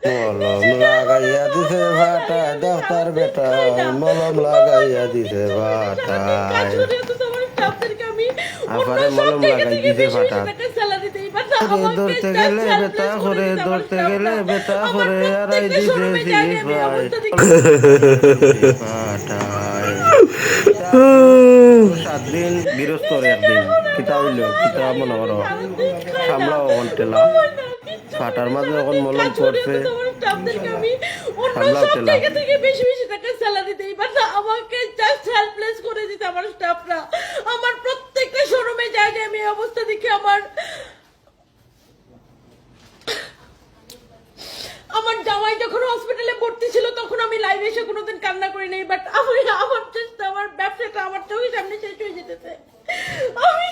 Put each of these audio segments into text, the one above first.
মলম লাগাইয়া দিছে ভাটায় ডাক্তার বেটায় মলম লাগাইয়া দিছে ভাটায় আবারে মলম লাগাই দিছে ভাটায় ধরতে গেলে বেতা করে ধরতে গেলে বেতা করে আড়াই দিছে ভাটায় 7 দিন গৃহস্থর একদিন কিতা হইল কিতা মনে করো সামলাও অন্টেলা ফাটার মাঝে এখন মলম পড়ছে সামলাও টেলা বেশি বেশি টাকা স্যালারি দেই বাট আমাকে জাস্ট হেল্পলেস করে দিতে আমার স্টাফরা আমার প্রত্যেকটা শোরুমে যায় যে আমি এই অবস্থা দেখে আমার জামাই যখন হসপিটালে ভর্তি ছিল তখন আমি লাইভে এসে কোনোদিন কান্না করি নাই বাট আমার ব্যবসাটা আমার চোখের সামনে শেষ হয়ে যেতেছে আমি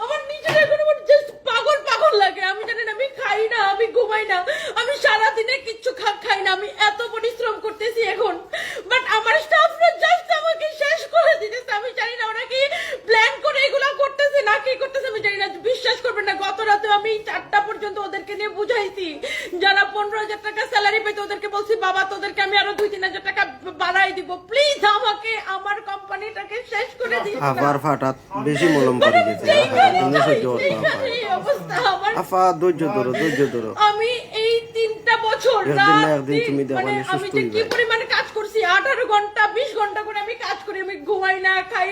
আমার নিজের এখন আমার জাস্ট পাগল লাগে আমি জানি না আমি খাই না আমি ঘুমাই না আমি সারাদিনে কিচ্ছু খাই না আমি এত পরিশ্রম করতেছি এখন বাট আমার স্টাফরা জাস্ট আমাকে শেষ করে দিতেছে আমি জানি না ওরা কি প্ল্যান করে এগুলা করতেছে না কি করতেছে আমি জানি না বিশ্বাস করবেন না গত রাতে আমি 4টা পর্যন্ত ওদেরকে নিয়ে বুঝাইছি যারা 15,000 টাকা স্যালারি পেতে ওদেরকে বলছি বাবা তোদেরকে আমি আরো 2-3,000 টাকা বাড়াই দিব প্লিজ আমাকে আমার কোম্পানিটাকে শেষ করে দিন আবার ফাটাত বেশি মলম করে দিতে তুমি সহ্য করতে আফা ধৈর্য ধরো আমি এই 3টা বছর একদিন তুমি দেখো আমি যে কি পরিমাণে কাজ করছি 18 ঘন্টা 20 ঘন্টা করে আমি কাজ করি আমি ঘুমাই না খাই